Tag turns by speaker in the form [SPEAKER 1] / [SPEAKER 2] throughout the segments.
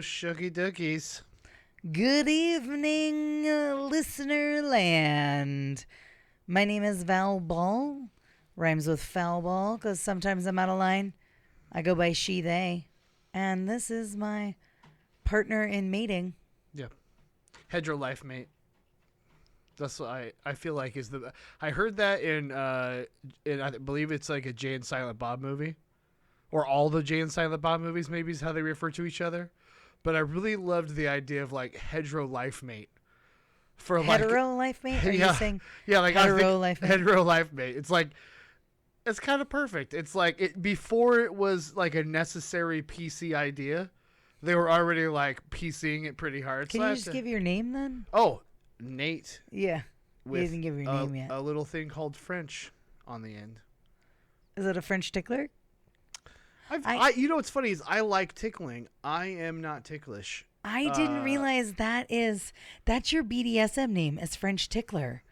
[SPEAKER 1] Shooky dookies.
[SPEAKER 2] Good evening, listener land. My name is Val Ball. Rhymes with foul ball because sometimes I'm out of line. I go by she, they. And this is my partner in mating.
[SPEAKER 1] Yeah. Hedro life mate. That's what I feel like is the. I heard that in I believe it's like a Jay and Silent Bob movie. Or all the Jay and Silent Bob movies, maybe is how they refer to each other. But I really loved the idea of like hedgerow life mate. For
[SPEAKER 2] Hetero life mate? Are you saying
[SPEAKER 1] like
[SPEAKER 2] hetero life mate?
[SPEAKER 1] Hetero life mate. It's like it's kind of perfect. It's like it before it was like a necessary PC idea. They were already like PCing it pretty hard.
[SPEAKER 2] Can you just give your name then?
[SPEAKER 1] Oh, Nate.
[SPEAKER 2] Yeah. You didn't give your name yet.
[SPEAKER 1] A little thing called French on the end.
[SPEAKER 2] Is it a French tickler?
[SPEAKER 1] You know what's funny is I like tickling. I am not ticklish.
[SPEAKER 2] I didn't realize that's your BDSM name as French tickler.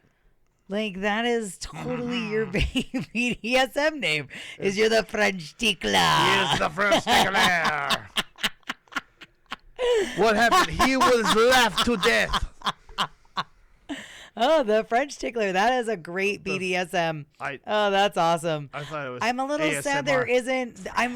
[SPEAKER 2] Like that is totally your BDSM name. Is you're the French tickler?
[SPEAKER 1] He is the French tickler. What happened? He was laughed to death.
[SPEAKER 2] Oh, the French tickler. That is a great BDSM. Oh, that's awesome.
[SPEAKER 1] I thought it was
[SPEAKER 2] I'm a little
[SPEAKER 1] ASMR.
[SPEAKER 2] sad there isn't. I'm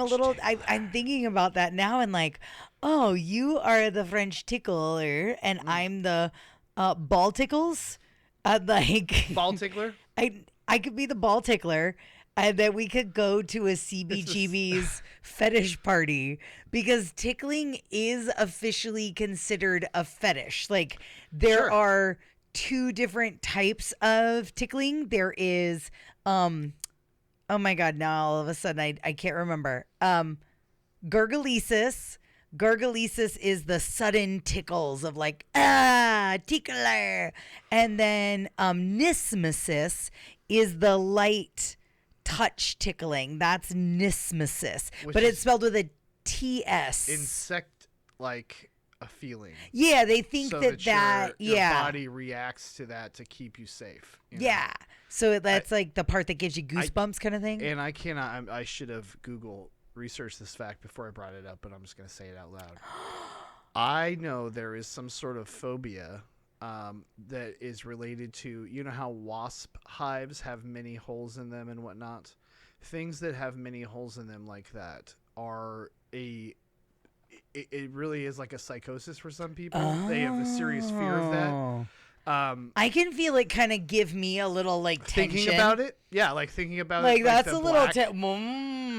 [SPEAKER 2] thinking about that now and like, oh, you are the French tickler and I'm the ball tickles. Like
[SPEAKER 1] Ball tickler?
[SPEAKER 2] I could be the ball tickler. And then we could go to a CBGB's fetish party because tickling is officially considered a fetish. Like there are two different types of tickling. There is, oh my God, now all of a sudden I can't remember. Gargalesis. Gargalesis is the sudden tickles of like, tickler. And then nismesis is the light touch tickling. That's nismesis. But it's spelled with a TS.
[SPEAKER 1] Insect like a feeling.
[SPEAKER 2] Yeah, they think
[SPEAKER 1] so
[SPEAKER 2] that
[SPEAKER 1] your body reacts to that to keep you safe.
[SPEAKER 2] Yeah. So that's like the part that gives you goosebumps kind of thing.
[SPEAKER 1] And I should have Google researched this fact before I brought it up, but I'm just going to say it out loud. I know there is some sort of phobia that is related to, you know how wasp hives have many holes in them and whatnot? Things that have many holes in them like that are it really is like a psychosis for some people. They have a serious fear of that.
[SPEAKER 2] I can feel it kind of give me a little like tension.
[SPEAKER 1] Thinking about it? Yeah, like thinking about
[SPEAKER 2] like
[SPEAKER 1] it.
[SPEAKER 2] That's
[SPEAKER 1] the
[SPEAKER 2] a little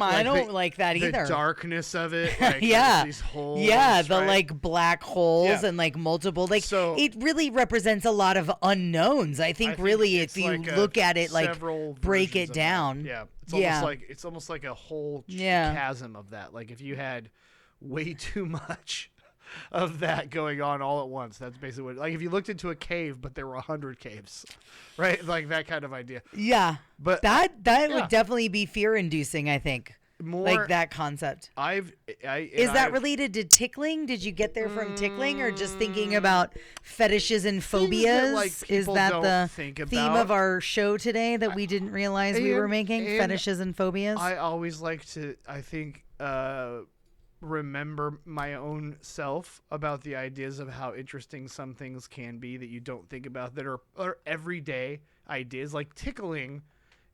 [SPEAKER 2] I don't like that either.
[SPEAKER 1] The darkness of it. Like,
[SPEAKER 2] yeah.
[SPEAKER 1] These holes.
[SPEAKER 2] Yeah, the like black holes and like multiple. Like
[SPEAKER 1] so,
[SPEAKER 2] it really represents a lot of unknowns. I think really if you look at it, like break it down.
[SPEAKER 1] Yeah. It's almost like a whole chasm of that. Like if you had way too much of that going on all at once. That's basically what, like if you looked into a cave but there were 100 caves, right? Like that kind of idea.
[SPEAKER 2] Yeah, but that would definitely be fear inducing, I think. More like that concept. Is that related to tickling? Did you get there from tickling or just thinking about fetishes and phobias? Is that the theme of our show today that we didn't realize we were making? Fetishes and phobias?
[SPEAKER 1] I always like to, remember my own self about the ideas of how interesting some things can be that you don't think about that are everyday ideas. Like tickling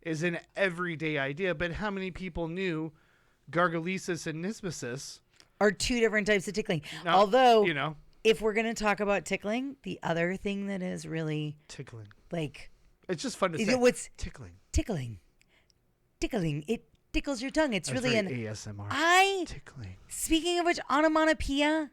[SPEAKER 1] is an everyday idea, but how many people knew gargalesis and nismesis
[SPEAKER 2] are two different types of tickling?
[SPEAKER 1] Now,
[SPEAKER 2] although, if we're going to talk about tickling, the other thing that is really
[SPEAKER 1] tickling,
[SPEAKER 2] like
[SPEAKER 1] it's just fun to say.
[SPEAKER 2] What's
[SPEAKER 1] tickling?
[SPEAKER 2] It tickles your tongue. It's really an
[SPEAKER 1] ASMR. Tickling.
[SPEAKER 2] Speaking of which, onomatopoeia.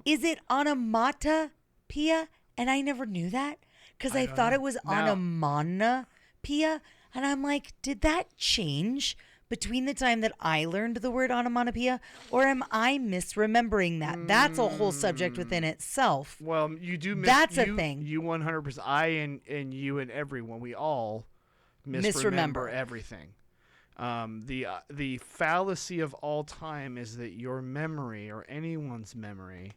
[SPEAKER 2] Is it onomatopoeia? And I never knew that because I thought it was onomatopoeia. And I'm like, did that change between the time that I learned the word onomatopoeia, or am I misremembering that? That's a whole subject within itself.
[SPEAKER 1] Well, you do.
[SPEAKER 2] That's a thing.
[SPEAKER 1] You 100%. I and you and everyone, we all misremember everything. The fallacy of all time is that your memory or anyone's memory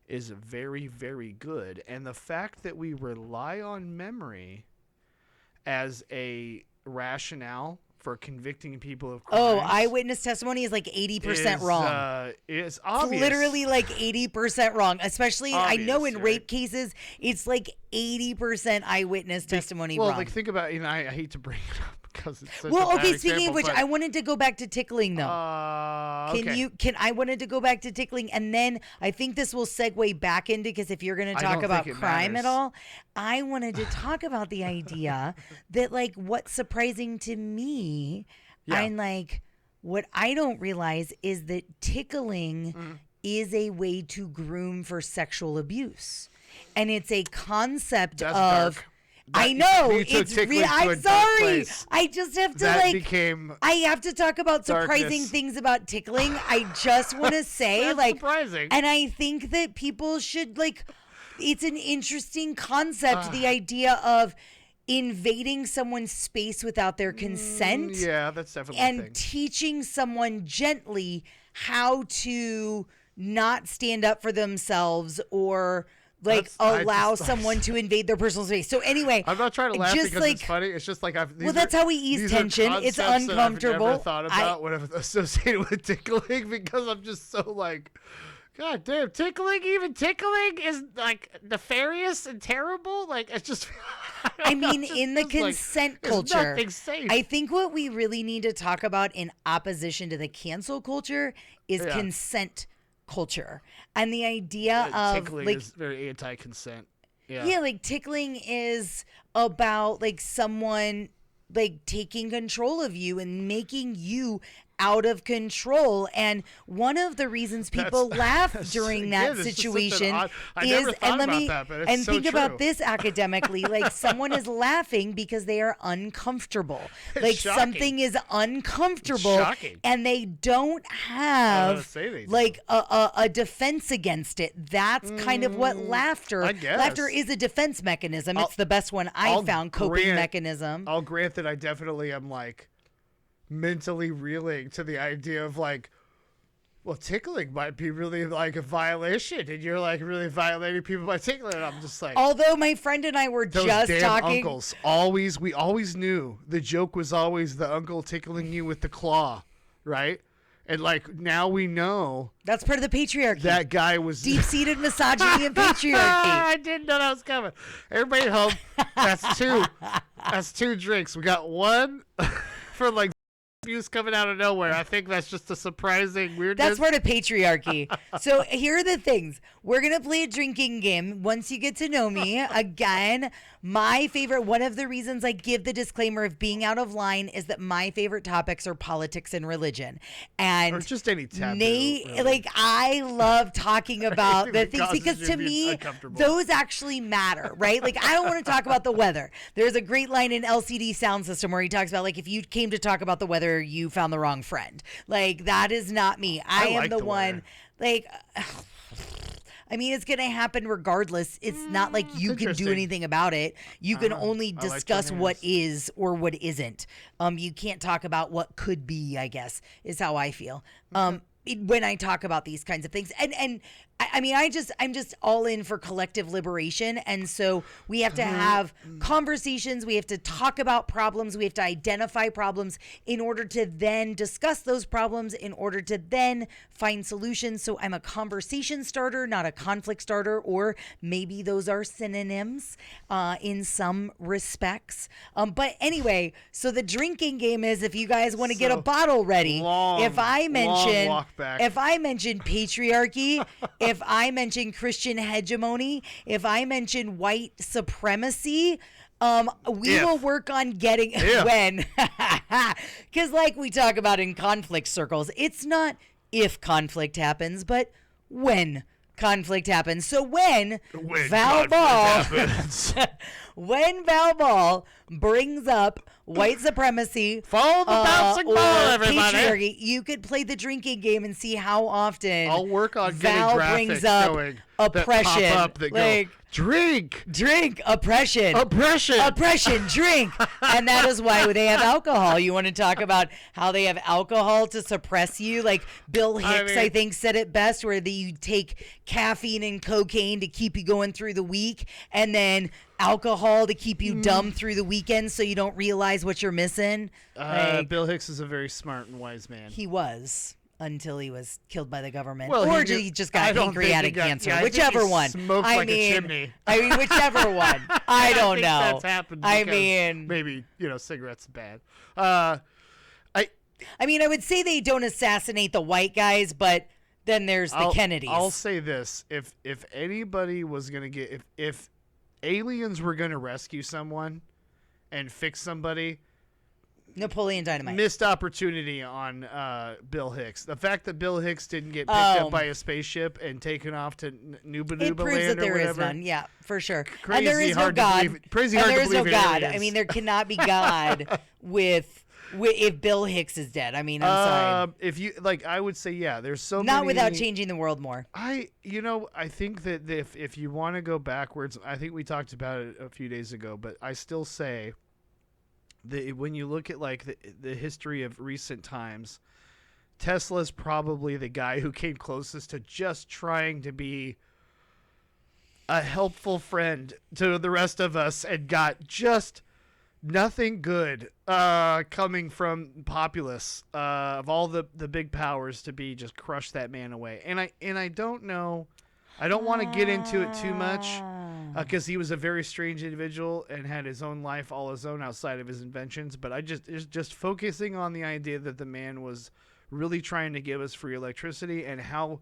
[SPEAKER 1] is very, very good. And the fact that we rely on memory as a rationale for convicting people of crimes.
[SPEAKER 2] Oh, eyewitness testimony is like 80% wrong.
[SPEAKER 1] It's
[SPEAKER 2] It's
[SPEAKER 1] obvious.
[SPEAKER 2] literally like 80% wrong. Especially, I know
[SPEAKER 1] Obvious,
[SPEAKER 2] in
[SPEAKER 1] right?
[SPEAKER 2] rape cases, it's like 80% eyewitness testimony
[SPEAKER 1] Well,
[SPEAKER 2] wrong.
[SPEAKER 1] like think about, I hate to bring it up because it's such a
[SPEAKER 2] Well,
[SPEAKER 1] bad
[SPEAKER 2] okay, speaking
[SPEAKER 1] example,
[SPEAKER 2] of which,
[SPEAKER 1] but,
[SPEAKER 2] I wanted to go back to tickling though.
[SPEAKER 1] okay.
[SPEAKER 2] I wanted to go back to tickling, and then I think this will segue back into, because if you're going to
[SPEAKER 1] I
[SPEAKER 2] talk
[SPEAKER 1] don't
[SPEAKER 2] about
[SPEAKER 1] think it
[SPEAKER 2] crime at
[SPEAKER 1] matters.
[SPEAKER 2] all, I wanted to talk about the idea that, like, what's surprising to me,
[SPEAKER 1] Yeah.
[SPEAKER 2] and like what I don't realize is that tickling is a way to groom for sexual abuse, and it's a concept
[SPEAKER 1] That's
[SPEAKER 2] of.
[SPEAKER 1] dark.
[SPEAKER 2] I
[SPEAKER 1] That-
[SPEAKER 2] know
[SPEAKER 1] you took
[SPEAKER 2] it's
[SPEAKER 1] tickling
[SPEAKER 2] real.
[SPEAKER 1] to
[SPEAKER 2] I'm
[SPEAKER 1] a dark
[SPEAKER 2] sorry.
[SPEAKER 1] place.
[SPEAKER 2] I just have to
[SPEAKER 1] That
[SPEAKER 2] like.
[SPEAKER 1] became
[SPEAKER 2] I have to talk about surprising
[SPEAKER 1] darkness.
[SPEAKER 2] things about tickling. I just want to say,
[SPEAKER 1] That's
[SPEAKER 2] like,
[SPEAKER 1] surprising.
[SPEAKER 2] and I think that people should, like, it's an interesting concept, the idea of invading someone's space without their consent.
[SPEAKER 1] Yeah, that's definitely a
[SPEAKER 2] And
[SPEAKER 1] thing.
[SPEAKER 2] teaching someone gently how to not stand up for themselves or like
[SPEAKER 1] I
[SPEAKER 2] allow
[SPEAKER 1] just-
[SPEAKER 2] someone to invade their personal space. So anyway,
[SPEAKER 1] I'm not trying to laugh
[SPEAKER 2] just
[SPEAKER 1] because
[SPEAKER 2] like,
[SPEAKER 1] it's funny. It's just like
[SPEAKER 2] well, that's how we ease tension. It's uncomfortable.
[SPEAKER 1] I've never thought about when I've associated with tickling because I'm just so like, God damn, tickling is like nefarious and terrible. Like it's just.
[SPEAKER 2] I mean,
[SPEAKER 1] It's
[SPEAKER 2] in the
[SPEAKER 1] just like,
[SPEAKER 2] consent
[SPEAKER 1] there's
[SPEAKER 2] culture,
[SPEAKER 1] nothing safe.
[SPEAKER 2] I think what we really need to talk about in opposition to the cancel culture is
[SPEAKER 1] Yeah.
[SPEAKER 2] consent culture. And the idea of
[SPEAKER 1] tickling
[SPEAKER 2] like
[SPEAKER 1] is very anti-consent.
[SPEAKER 2] yeah, like tickling is about like someone like taking control of you and making you out of control. And one of the reasons people laugh during that
[SPEAKER 1] again, it's just such an
[SPEAKER 2] situation
[SPEAKER 1] odd- I
[SPEAKER 2] is,
[SPEAKER 1] never thought
[SPEAKER 2] and let
[SPEAKER 1] about
[SPEAKER 2] me
[SPEAKER 1] that, but it's
[SPEAKER 2] and
[SPEAKER 1] so
[SPEAKER 2] think
[SPEAKER 1] true.
[SPEAKER 2] about this academically, like someone is laughing because they are uncomfortable. Like
[SPEAKER 1] shocking.
[SPEAKER 2] something is uncomfortable
[SPEAKER 1] Shocking.
[SPEAKER 2] and they don't
[SPEAKER 1] I
[SPEAKER 2] have
[SPEAKER 1] was gonna say they do.
[SPEAKER 2] like a defense against it. That's kind of what laughter.
[SPEAKER 1] I guess.
[SPEAKER 2] Laughter is a defense mechanism. It's the best one I
[SPEAKER 1] I'll
[SPEAKER 2] found. Coping
[SPEAKER 1] grant-
[SPEAKER 2] mechanism.
[SPEAKER 1] I'll grant that I definitely am like mentally reeling to the idea of like, well, tickling might be really like a violation, and you're like really violating people by tickling. And I'm just like,
[SPEAKER 2] Although my friend and I were
[SPEAKER 1] those
[SPEAKER 2] just
[SPEAKER 1] damn
[SPEAKER 2] talking.
[SPEAKER 1] uncles. We always knew the joke was always the uncle tickling you with the claw, right? And like now we know
[SPEAKER 2] That's part of the patriarchy.
[SPEAKER 1] that guy was
[SPEAKER 2] Deep-seated misogyny and patriarchy.
[SPEAKER 1] I didn't know that was coming. Everybody at home, that's two. That's two drinks. We got one for like abuse coming out of nowhere. I think that's just a surprising weirdness.
[SPEAKER 2] That's part of patriarchy. So here are the things. We're going to play a drinking game once you get to know me. Again, my favorite, one of the reasons I give the disclaimer of being out of line is that my favorite topics are politics and religion. And
[SPEAKER 1] or just any taboo.
[SPEAKER 2] Nate,
[SPEAKER 1] really.
[SPEAKER 2] like I love talking about the
[SPEAKER 1] Anything that
[SPEAKER 2] things because
[SPEAKER 1] causes
[SPEAKER 2] to
[SPEAKER 1] you to be
[SPEAKER 2] me
[SPEAKER 1] uncomfortable.
[SPEAKER 2] those actually matter, right? Like I don't want to talk about the weather. There's a great line in LCD Sound System where he talks about like if you came to talk about the weather, you found the wrong friend. Like that is not me. I am
[SPEAKER 1] like
[SPEAKER 2] the
[SPEAKER 1] the
[SPEAKER 2] one.
[SPEAKER 1] weather.
[SPEAKER 2] Like I mean, it's going to happen regardless. It's not like you can do
[SPEAKER 1] interesting.
[SPEAKER 2] anything about it. You can only
[SPEAKER 1] I like
[SPEAKER 2] discuss
[SPEAKER 1] your
[SPEAKER 2] what
[SPEAKER 1] hands.
[SPEAKER 2] is or what isn't. You can't talk about what could be, I guess, is how I feel. When I talk about these kinds of things. And I mean, I'm just all in for collective liberation. And so we have to have conversations. We have to talk about problems. We have to identify problems in order to then discuss those problems, in order to then find solutions. So I'm a conversation starter, not a conflict starter, or maybe those are synonyms in some respects. But anyway, so the drinking game is if you guys want to get a
[SPEAKER 1] So
[SPEAKER 2] bottle ready,
[SPEAKER 1] long,
[SPEAKER 2] if I
[SPEAKER 1] long
[SPEAKER 2] mention
[SPEAKER 1] walk back.
[SPEAKER 2] if I mention patriarchy, if I mention Christian hegemony, if I mention white supremacy, we
[SPEAKER 1] If.
[SPEAKER 2] will work on getting when, because like we talk about in conflict circles, it's not if conflict happens, but when conflict happens. So when Val
[SPEAKER 1] conflict
[SPEAKER 2] Ball,
[SPEAKER 1] happens.
[SPEAKER 2] when Val Ball brings up white supremacy,
[SPEAKER 1] Follow the bouncing
[SPEAKER 2] or
[SPEAKER 1] ball, everybody.
[SPEAKER 2] patriarchy, you could play the drinking game and see how often
[SPEAKER 1] I'll work on
[SPEAKER 2] Val
[SPEAKER 1] getting
[SPEAKER 2] brings
[SPEAKER 1] graphics
[SPEAKER 2] up
[SPEAKER 1] going
[SPEAKER 2] oppression,
[SPEAKER 1] that pop up that
[SPEAKER 2] like
[SPEAKER 1] go, drink,
[SPEAKER 2] drink, oppression.
[SPEAKER 1] oppression.
[SPEAKER 2] Oppression, drink. And that is why they have alcohol. You want to talk about how they have alcohol to suppress you? Like Bill Hicks, I
[SPEAKER 1] mean-
[SPEAKER 2] think, said it best, where you take caffeine and cocaine to keep you going through the week, and then alcohol to keep you dumb through the weekend so you don't realize what you're missing.
[SPEAKER 1] Bill Hicks is a very smart and wise man.
[SPEAKER 2] He was until he was killed by the government,
[SPEAKER 1] Well,
[SPEAKER 2] or
[SPEAKER 1] he
[SPEAKER 2] just got pancreatic cancer,
[SPEAKER 1] yeah,
[SPEAKER 2] whichever one.
[SPEAKER 1] Smoked like a chimney.
[SPEAKER 2] I mean, whichever one. I don't know.
[SPEAKER 1] That's happened.
[SPEAKER 2] I mean,
[SPEAKER 1] maybe cigarettes bad.
[SPEAKER 2] I mean, I would say they don't assassinate the white guys, but then there's the Kennedys.
[SPEAKER 1] I'll say this: if anybody was gonna get if aliens were gonna rescue someone and fix somebody,
[SPEAKER 2] Napoleon Dynamite.
[SPEAKER 1] Missed opportunity on Bill Hicks. The fact that Bill Hicks didn't get picked up by a spaceship and taken off to Nuba
[SPEAKER 2] it proves
[SPEAKER 1] Land
[SPEAKER 2] that there
[SPEAKER 1] or
[SPEAKER 2] is
[SPEAKER 1] whatever.
[SPEAKER 2] none. Yeah, for sure.
[SPEAKER 1] Crazy
[SPEAKER 2] and there is no
[SPEAKER 1] hard
[SPEAKER 2] God.
[SPEAKER 1] To believe, crazy
[SPEAKER 2] and
[SPEAKER 1] hard
[SPEAKER 2] there
[SPEAKER 1] to
[SPEAKER 2] is no
[SPEAKER 1] believe
[SPEAKER 2] God.
[SPEAKER 1] aliens.
[SPEAKER 2] I mean, there cannot be God with if Bill Hicks is dead. I mean, I'm sorry.
[SPEAKER 1] If you I would say there's so
[SPEAKER 2] not
[SPEAKER 1] many,
[SPEAKER 2] without changing the world more.
[SPEAKER 1] I think that if you want to go backwards, I think we talked about it a few days ago, but I still say that when you look at the history of recent times, Tesla's probably the guy who came closest to just trying to be a helpful friend to the rest of us and got just nothing good coming from populace of all the big powers to be just crush that man away. And I don't know, I don't want to get into it too much because he was a very strange individual and had his own life all his own outside of his inventions. But just focusing on the idea that the man was really trying to give us free electricity and how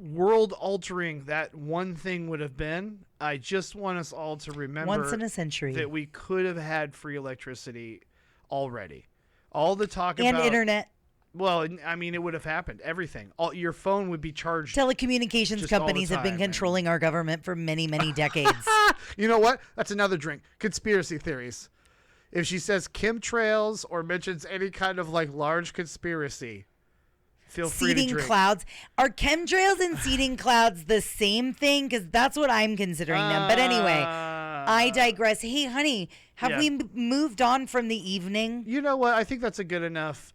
[SPEAKER 1] world altering that one thing would have been. I just want us all to remember
[SPEAKER 2] once in a century
[SPEAKER 1] that we could have had free electricity already. All the talk
[SPEAKER 2] and
[SPEAKER 1] about
[SPEAKER 2] internet.
[SPEAKER 1] Well, I mean, it would have happened. Everything. Your phone would be charged.
[SPEAKER 2] Telecommunications
[SPEAKER 1] just all the
[SPEAKER 2] companies have been
[SPEAKER 1] time,
[SPEAKER 2] controlling our government for many, many decades.
[SPEAKER 1] You know what? That's another drink. Conspiracy theories. If she says chemtrails or mentions any kind of large conspiracy, feel free to
[SPEAKER 2] Seeding
[SPEAKER 1] drink.
[SPEAKER 2] clouds. Are chemtrails and seeding clouds the same thing? Because that's what I'm considering them. But anyway, I digress. Hey, honey, have we moved on from the evening?
[SPEAKER 1] You know what? I think that's a good enough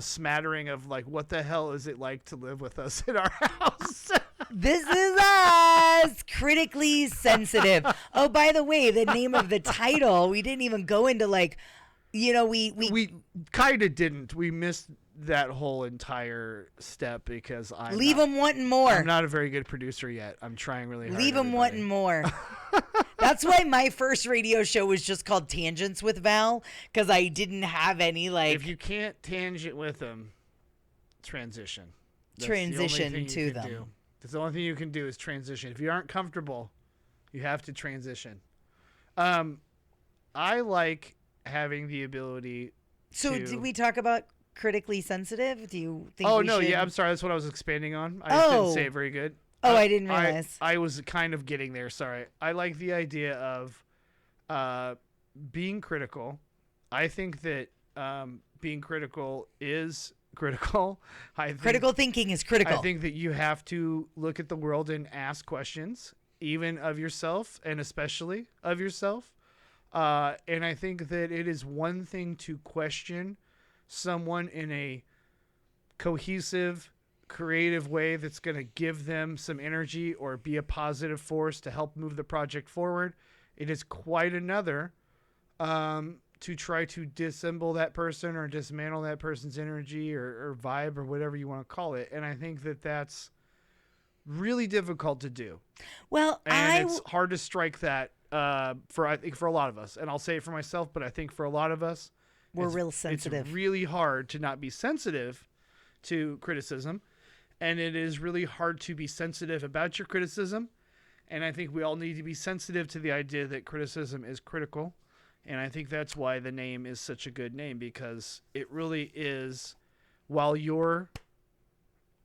[SPEAKER 1] smattering of what the hell is it like to live with us in our house?
[SPEAKER 2] This is us, critically sensitive. Oh, by the way, the name of the title, we didn't even go into we
[SPEAKER 1] kind of didn't. We missed that whole entire step because
[SPEAKER 2] leave them wanting more.
[SPEAKER 1] I'm not a very good producer yet. I'm trying really hard.
[SPEAKER 2] Leave them wanting more. That's why my first radio show was just called Tangents with Val, because I didn't have any
[SPEAKER 1] If you can't tangent with them, transition. That's
[SPEAKER 2] transition to them.
[SPEAKER 1] Do. That's the only thing you can do is transition. If you aren't comfortable, you have to transition. I like having the ability.
[SPEAKER 2] So did we talk about critically sensitive? Do you think?
[SPEAKER 1] Oh
[SPEAKER 2] we
[SPEAKER 1] no,
[SPEAKER 2] should...
[SPEAKER 1] yeah, I'm sorry. That's what I was expanding on. I just didn't say it very good.
[SPEAKER 2] Oh, I didn't realize.
[SPEAKER 1] I was kind of getting there. Sorry. I like the idea of being critical. I think that being critical is critical.
[SPEAKER 2] Critical thinking is critical.
[SPEAKER 1] I think that you have to look at the world and ask questions, even of yourself and especially of yourself. And I think that it is one thing to question someone in a cohesive, creative way that's going to give them some energy or be a positive force to help move the project forward. It is quite another to try to disassemble that person or dismantle that person's energy or vibe or whatever you want to call it. And I think that that's really difficult to do.
[SPEAKER 2] Well,
[SPEAKER 1] and it's hard to strike that I think for a lot of us. And I'll say it for myself, but I think for a lot of us,
[SPEAKER 2] we're real sensitive.
[SPEAKER 1] It's really hard to not be sensitive to criticism. And it is really hard to be sensitive about your criticism. And I think we all need to be sensitive to the idea that criticism is critical. And I think that's why the name is such a good name, because it really is, while you're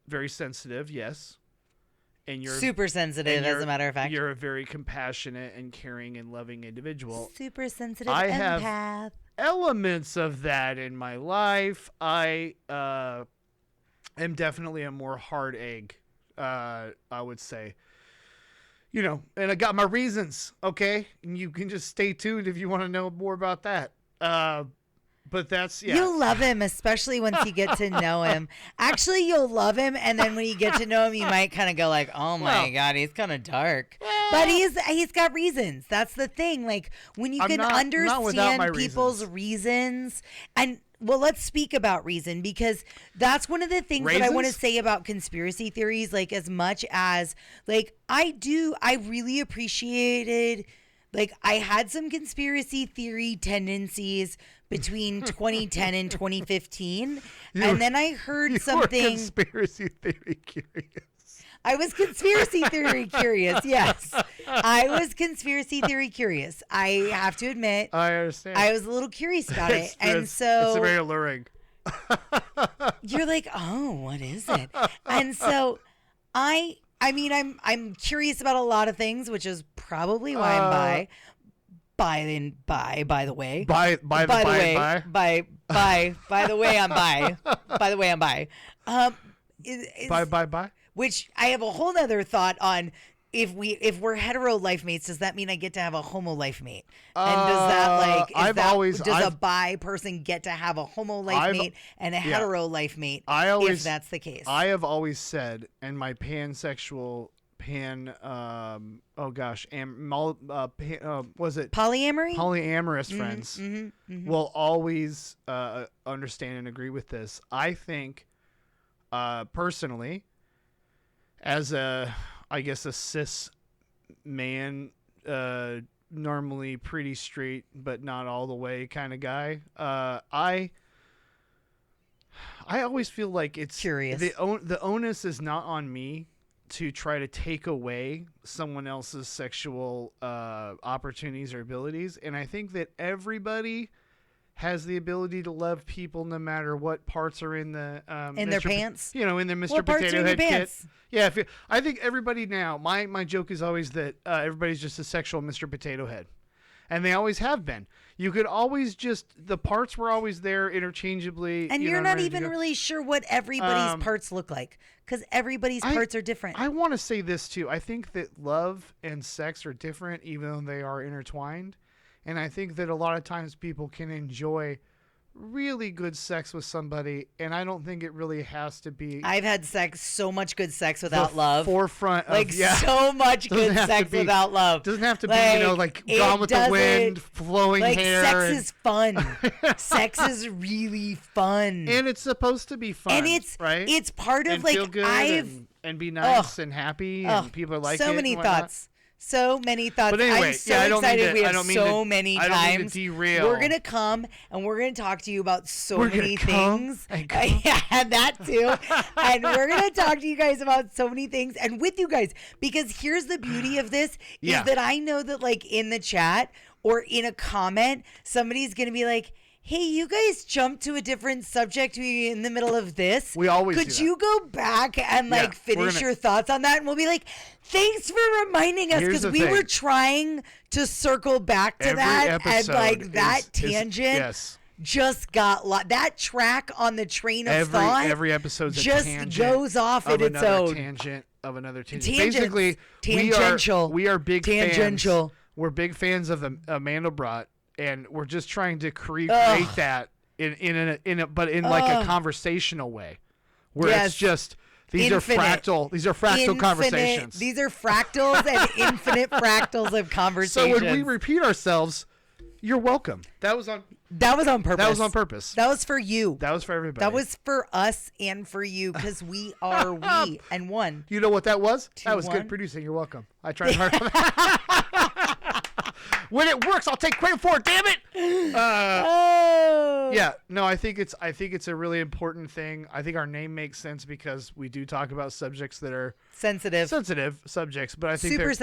[SPEAKER 1] very sensitive, yes. And you're
[SPEAKER 2] super sensitive, as a matter of fact.
[SPEAKER 1] You're a very compassionate and caring and loving individual.
[SPEAKER 2] Super sensitive
[SPEAKER 1] I
[SPEAKER 2] empath.
[SPEAKER 1] have elements of that in my life. I am definitely a more hard egg, I would say. And I got my reasons, okay? And you can just stay tuned if you want to know more about that. But that's
[SPEAKER 2] You'll love him, especially once you get to know him. Actually, you'll love him, and then when you get to know him, you might kind of go like, "Oh my God, he's kind of dark." But he's got reasons. That's the thing. Like when you can understand people's reasons, and well, let's speak about reason, because that's one of the things that I want to say about conspiracy theories. Like as much as like I really appreciated. Like, I had some conspiracy theory tendencies between 2010 and 2015. And then I heard something.
[SPEAKER 1] Were conspiracy theory curious.
[SPEAKER 2] I was conspiracy theory curious, yes. I was conspiracy theory curious. I have to admit.
[SPEAKER 1] I understand.
[SPEAKER 2] I was a little curious about it. And so.
[SPEAKER 1] It's very alluring.
[SPEAKER 2] You're like, oh, what is it? And so I mean, I'm curious about a lot of things, which is probably why I'm bi. By the way. By the way, I'm bi. By the way, I'm bi.
[SPEAKER 1] Bye.
[SPEAKER 2] Which I have a whole other thought on. If we're hetero life mates, does that mean I get to have a homo life mate? And does a bi person get to have a homo life mate and a hetero life mate? If that's the case,
[SPEAKER 1] I have always said, and my pansexual was it
[SPEAKER 2] polyamory?
[SPEAKER 1] Polyamorous friends will always understand and agree with this. I think, personally, as a cis man, normally pretty straight, but not all the way kind of guy. I always feel like it's
[SPEAKER 2] curious.
[SPEAKER 1] The onus is not on me to try to take away someone else's sexual opportunities or abilities. And I think that everybody has the ability to love people no matter what parts are in the
[SPEAKER 2] in their pants,
[SPEAKER 1] in their Mr. Potato Head kit. Yeah, I think everybody now. My joke is always that everybody's just a sexual Mr. Potato Head, and they always have been. You could always the parts were always there interchangeably,
[SPEAKER 2] and you're not even really sure what everybody's parts look like, because everybody's parts are different.
[SPEAKER 1] I want to say this too. I think that love and sex are different, even though they are intertwined. And I think that a lot of times people can enjoy really good sex with somebody, and I don't think it really has to be.
[SPEAKER 2] I've had so much good sex without love.
[SPEAKER 1] Forefront of,
[SPEAKER 2] so much good sex without love.
[SPEAKER 1] Doesn't have to be, Gone with the Wind, flowing hair.
[SPEAKER 2] Sex is fun. Sex is really fun.
[SPEAKER 1] And it's supposed to be fun.
[SPEAKER 2] And it's
[SPEAKER 1] right?
[SPEAKER 2] It's part of
[SPEAKER 1] and feel good and be nice and happy, and people like it.
[SPEAKER 2] So many thoughts. So many thoughts.
[SPEAKER 1] But anyway,
[SPEAKER 2] I'm so excited. We have so many times.
[SPEAKER 1] I don't mean to derail.
[SPEAKER 2] We're gonna come and we're gonna talk to you about so many things. Yeah, that too. And we're gonna talk to you guys about so many things, and with you guys, because here's the beauty of this is that I know that like in the chat or in a comment, somebody's gonna be like, hey, you guys jumped to a different subject in the middle of this.
[SPEAKER 1] We always
[SPEAKER 2] Could you go back and finish your thoughts on that? And we'll be like, thanks for reminding us, because we were trying to circle back to that, and that tangent just got that track on the train of thought.
[SPEAKER 1] Every episode's
[SPEAKER 2] just
[SPEAKER 1] a tangent
[SPEAKER 2] goes off in its own
[SPEAKER 1] tangent of another tangent. Basically,
[SPEAKER 2] tangential.
[SPEAKER 1] We are big fans. We're big fans of the Mandelbrot. And we're just trying to create that in a conversational way, where it's just these are fractal conversations.
[SPEAKER 2] These are fractals and infinite fractals of conversations.
[SPEAKER 1] So when we repeat ourselves, you're welcome. That was on purpose.
[SPEAKER 2] That was on purpose. That was for you.
[SPEAKER 1] That was for everybody.
[SPEAKER 2] That was for us and for you, because we are we and one.
[SPEAKER 1] You know what that was? That was
[SPEAKER 2] 2-1.
[SPEAKER 1] Good producing. You're welcome. I tried hard. When it works, I'll take credit for it. Damn it! Yeah, no, I think it's a really important thing. I think our name makes sense because we do talk about subjects that are sensitive subjects, but I think they're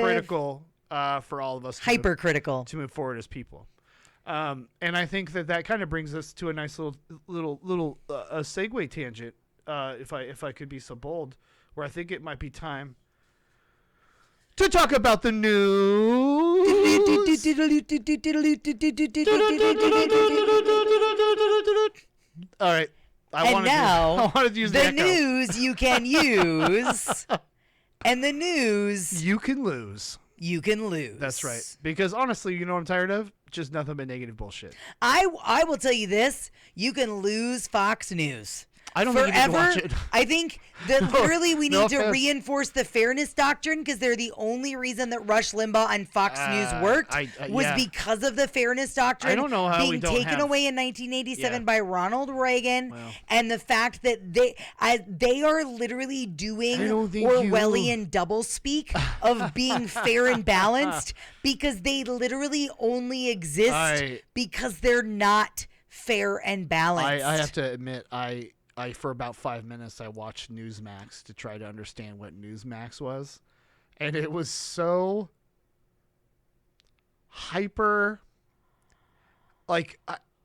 [SPEAKER 1] critical for all of us.
[SPEAKER 2] Hypercritical
[SPEAKER 1] to move forward as people. And I think that kind of brings us to a nice little segue tangent, if I could be so bold, where I think it might be time to talk about the news. All right. I wanted to use the
[SPEAKER 2] news you can use, and the news
[SPEAKER 1] you can lose.
[SPEAKER 2] you can lose.
[SPEAKER 1] That's right. Because honestly, you know what I'm tired of? Just nothing but negative bullshit.
[SPEAKER 2] I will tell you this: you can lose Fox News.
[SPEAKER 1] I don't think you need to
[SPEAKER 2] Forever,
[SPEAKER 1] watch it.
[SPEAKER 2] I think that literally we
[SPEAKER 1] no
[SPEAKER 2] need to
[SPEAKER 1] offense.
[SPEAKER 2] reinforce the fairness doctrine because they're the only reason that Rush Limbaugh on Fox News worked was
[SPEAKER 1] yeah.
[SPEAKER 2] because of the fairness doctrine
[SPEAKER 1] I don't know how we
[SPEAKER 2] being
[SPEAKER 1] don't
[SPEAKER 2] taken
[SPEAKER 1] have-
[SPEAKER 2] away in 1987
[SPEAKER 1] Yeah.
[SPEAKER 2] by Ronald Reagan,
[SPEAKER 1] Well.
[SPEAKER 2] and the fact that they are literally doing
[SPEAKER 1] I don't think
[SPEAKER 2] Orwellian doublespeak of being fair and balanced because they literally only exist because they're not fair and balanced.
[SPEAKER 1] I have to admit, I for about 5 minutes I watched Newsmax to try to understand what Newsmax was, and it was so hyper. Like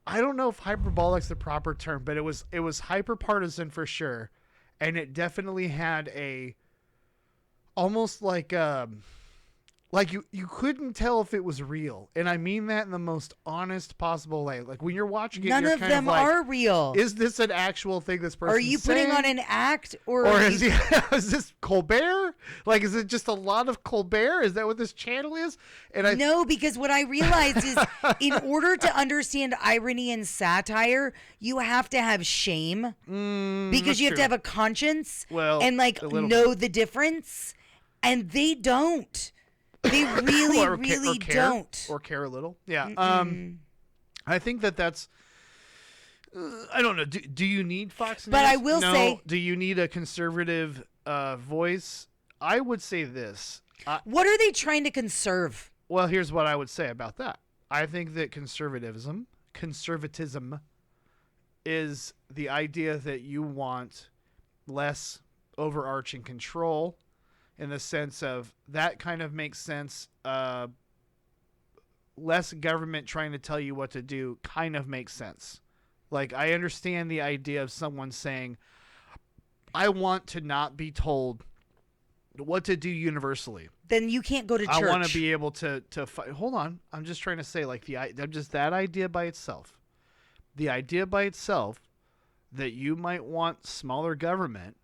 [SPEAKER 1] I don't know if hyperbolic's the proper term, but it was hyper partisan for sure, and it definitely had a almost like you couldn't tell if it was real, and I mean that in the most honest possible way. Like when you're watching it,
[SPEAKER 2] None
[SPEAKER 1] you're
[SPEAKER 2] of
[SPEAKER 1] kind
[SPEAKER 2] them
[SPEAKER 1] of like,
[SPEAKER 2] are real.
[SPEAKER 1] Is this an actual thing this person?
[SPEAKER 2] Are you putting on an act, or
[SPEAKER 1] is this Colbert? Like, is it just a lot of Colbert? Is that what this channel is? And
[SPEAKER 2] no, because what I realized is, in order to understand irony and satire, you have to have shame, because you have to have a conscience, and like know the difference, and they don't. They really, really don't.
[SPEAKER 1] Or care a little. Yeah. I think that's. I don't know. Do you need Fox News?
[SPEAKER 2] But I will say.
[SPEAKER 1] Do you need a conservative voice? I would say this.
[SPEAKER 2] What are they trying to conserve?
[SPEAKER 1] Well, here's what I would say about that. I think that conservatism is the idea that you want less overarching control. In the sense of that kind of makes sense. Less government trying to tell you what to do kind of makes sense. Like, I understand the idea of someone saying, I want to not be told what to do universally.
[SPEAKER 2] Then you can't go to church.
[SPEAKER 1] I want to be able to fight. Hold on. I'm just trying to say, like, just that idea by itself. The idea by itself that you might want smaller government,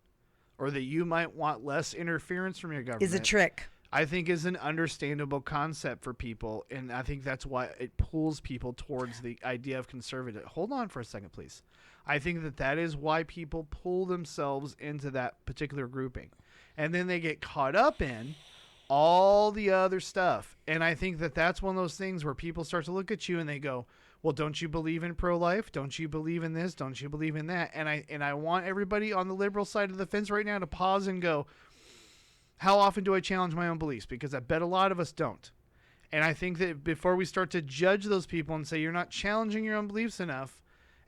[SPEAKER 1] or that you might want less interference from your government,
[SPEAKER 2] is a trick.
[SPEAKER 1] I think is an understandable concept for people, and I think that's why it pulls people towards the idea of conservative. Hold on for a second, please. I think that is why people pull themselves into that particular grouping, and then they get caught up in all the other stuff. And I think that that's one of those things where people start to look at you and they go, well, don't you believe in pro-life? Don't you believe in this? Don't you believe in that? And I want everybody on the liberal side of the fence right now to pause and go, how often do I challenge my own beliefs? Because I bet a lot of us don't. And I think that before we start to judge those people and say you're not challenging your own beliefs enough,